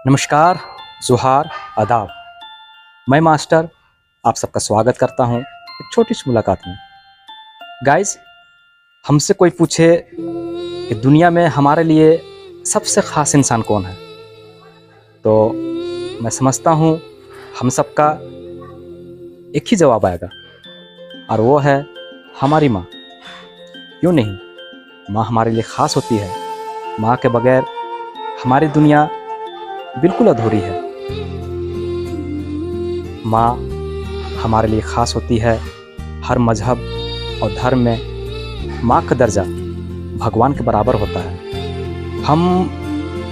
नमस्कार, जोहार, आदाब। मैं मास्टर आप सबका स्वागत करता हूं एक छोटी सी मुलाकात में। गाइस, हमसे कोई पूछे कि दुनिया में हमारे लिए सबसे ख़ास इंसान कौन है, तो मैं समझता हूं हम सबका एक ही जवाब आएगा और वो है हमारी माँ। क्यों नहीं, माँ हमारे लिए ख़ास होती है। माँ के बगैर हमारी दुनिया बिल्कुल अधूरी है। माँ हमारे लिए ख़ास होती है। हर मज़हब और धर्म में माँ का दर्जा भगवान के बराबर होता है। हम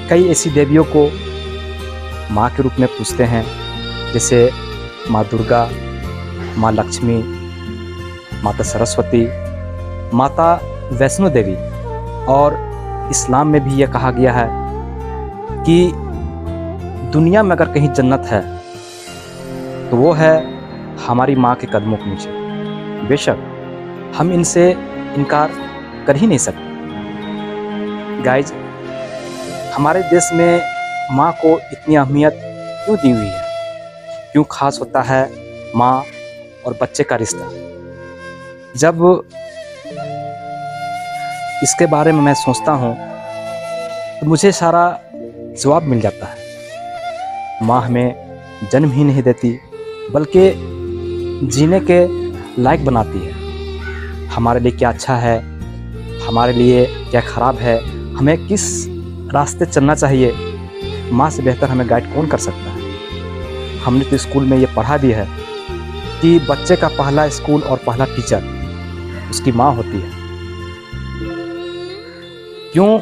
कई ऐसी देवियों को माँ के रूप में पूजते हैं, जैसे माँ दुर्गा, माँ लक्ष्मी, माता सरस्वती, माता वैष्णो देवी। और इस्लाम में भी ये कहा गया है कि दुनिया में अगर कहीं जन्नत है तो वो है हमारी माँ के कदमों के नीचे। बेशक हम इनसे इनकार कर ही नहीं सकते। गाइज, हमारे देश में माँ को इतनी अहमियत क्यों दी हुई है? क्यों खास होता है माँ और बच्चे का रिश्ता? जब इसके बारे में मैं सोचता हूँ तो मुझे सारा जवाब मिल जाता है। माँ हमें जन्म ही नहीं देती बल्कि जीने के लायक बनाती है। हमारे लिए क्या अच्छा है, हमारे लिए क्या ख़राब है, हमें किस रास्ते चलना चाहिए, माँ से बेहतर हमें गाइड कौन कर सकता है। हमने तो स्कूल में ये पढ़ा भी है कि बच्चे का पहला स्कूल और पहला टीचर उसकी माँ होती है। क्यों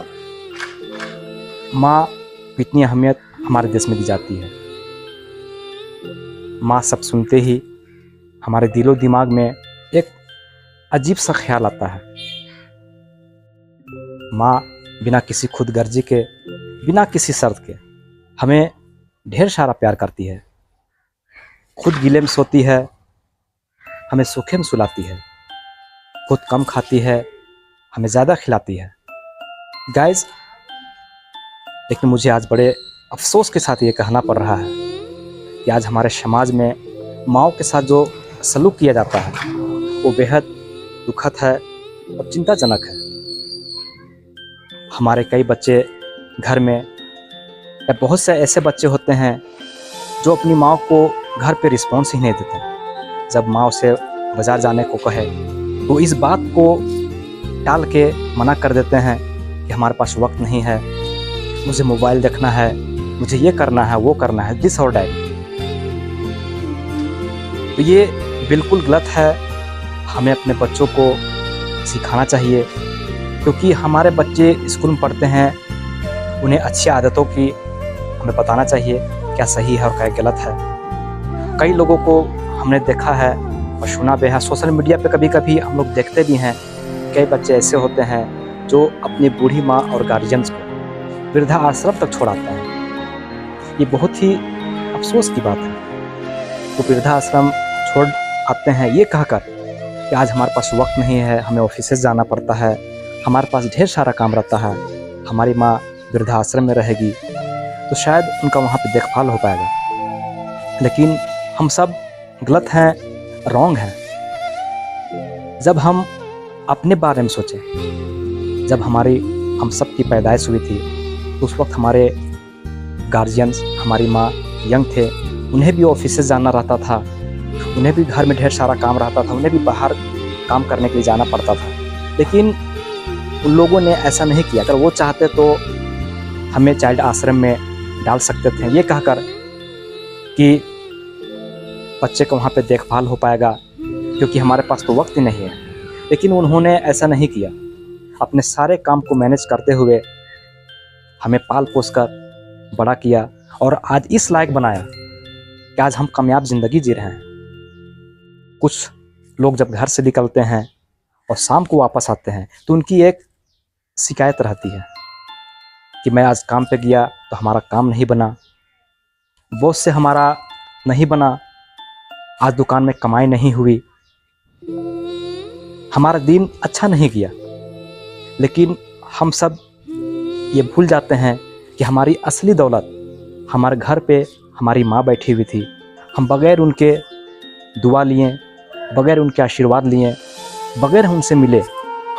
माँ को इतनी अहमियत हमारे देश में दी जाती है? माँ सब सुनते ही हमारे दिलो दिमाग में एक अजीब सा ख्याल आता है। माँ बिना किसी खुदगर्जी के, बिना किसी शर्त के हमें ढेर सारा प्यार करती है। खुद गीले में सोती है, हमें सूखे में सुलाती है। खुद कम खाती है, हमें ज़्यादा खिलाती है। गाइस, लेकिन मुझे आज बड़े अफसोस के साथ ये कहना पड़ रहा है कि आज हमारे समाज में माँओं के साथ जो सलूक किया जाता है वो बेहद दुखद है और चिंताजनक है। हमारे कई बच्चे घर में, या बहुत से ऐसे बच्चे होते हैं जो अपनी माँ को घर पे रिस्पॉन्स ही नहीं देते। जब माँ उसे बाज़ार जाने को कहे तो इस बात को टाल के मना कर देते हैं कि हमारे पास वक्त नहीं है, मुझे मोबाइल देखना है, मुझे ये करना है, वो करना है, दिस और डैट। तो ये बिल्कुल गलत है। हमें अपने बच्चों को सिखाना चाहिए, क्योंकि हमारे बच्चे स्कूल में पढ़ते हैं, उन्हें अच्छी आदतों की हमें बताना चाहिए क्या सही है और क्या गलत है। कई लोगों को हमने देखा है और सुना भी है, सोशल मीडिया पे कभी कभी हम लोग देखते भी हैं। कई बच्चे ऐसे होते हैं जो अपनी बूढ़ी माँ और गार्जियंस को वृद्धा आश्रम तक छोड़ाते हैं। ये बहुत ही अफसोस की बात है। वो वृद्धा आश्रम छोड़ आते हैं ये कहकर कि आज हमारे पास वक्त नहीं है, हमें ऑफिस जाना पड़ता है, हमारे पास ढेर सारा काम रहता है, हमारी माँ वृद्धा आश्रम में रहेगी तो शायद उनका वहाँ पे देखभाल हो पाएगा। लेकिन हम सब गलत हैं, रॉन्ग हैं। जब हम अपने बारे में सोचें, जब हम सब की पैदाइश हुई थी तो उस वक्त हमारे गार्जियंस, हमारी माँ यंग थे, उन्हें भी ऑफिस जाना रहता था, उन्हें भी घर में ढेर सारा काम रहता था, उन्हें भी बाहर काम करने के लिए जाना पड़ता था। लेकिन उन लोगों ने ऐसा नहीं किया। अगर वो चाहते तो हमें चाइल्ड आश्रम में डाल सकते थे, ये कहकर कि बच्चे को वहाँ पे देखभाल हो पाएगा क्योंकि हमारे पास तो वक्त ही नहीं है। लेकिन उन्होंने ऐसा नहीं किया। अपने सारे काम को मैनेज करते हुए हमें पाल पोस कर बड़ा किया और आज इस लायक बनाया कि आज हम कामयाब ज़िंदगी जी रहे हैं। कुछ लोग जब घर से निकलते हैं और शाम को वापस आते हैं तो उनकी एक शिकायत रहती है कि मैं आज काम पे गया तो हमारा काम नहीं बना, बॉस से हमारा नहीं बना, आज दुकान में कमाई नहीं हुई, हमारा दिन अच्छा नहीं गया। लेकिन हम सब ये भूल जाते हैं कि हमारी असली दौलत हमारे घर पे हमारी माँ बैठी हुई थी, हम बगैर उनके दुआ लिए, बगैर उनके आशीर्वाद लिए, बगैर उनसे मिले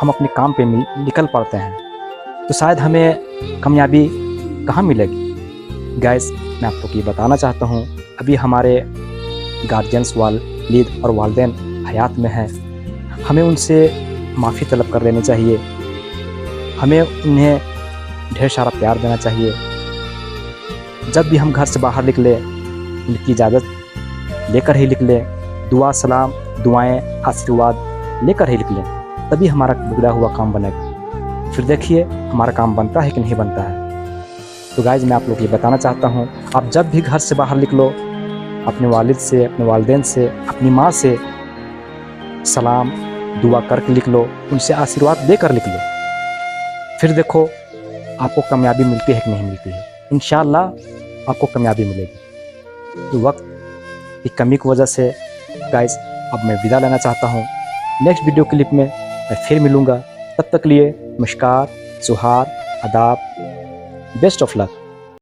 हम अपने काम पे निकल पड़ते हैं, तो शायद हमें कामयाबी कहाँ मिलेगी। गाइस, मैं आप लोग को ये बताना चाहता हूँ, अभी हमारे गार्जियंस वालिद और वालिदैन हयात में हैं, हमें उनसे माफ़ी तलब कर लेनी चाहिए, हमें उन्हें ढेर सारा प्यार देना चाहिए। जब भी हम घर से बाहर निकले उनकी इजाज़त लेकर ही निकले, दुआ सलाम दुआएं आशीर्वाद लेकर ही निकलें, तभी हमारा बिगड़ा हुआ काम बनेगा। फिर देखिए हमारा काम बनता है कि नहीं बनता है। तो गाइस, मैं आप लोग ये बताना चाहता हूँ, आप जब भी घर से बाहर निकलो अपने वालिद से, अपने वालिदैन से, अपनी माँ से सलाम दुआ करके निकलो, उनसे आशीर्वाद देकर निकलो। फिर देखो आपको कामयाबी मिलती है कि नहीं मिलती है। इंशाअल्लाह आपको कामयाबी मिलेगी। तो वक्त की कमी की वजह से गाइस अब मैं विदा लेना चाहता हूँ। नेक्स्ट वीडियो क्लिप में मैं फिर मिलूँगा। तब तक लिए नमस्कार, जोहार, आदाब, बेस्ट ऑफ लक।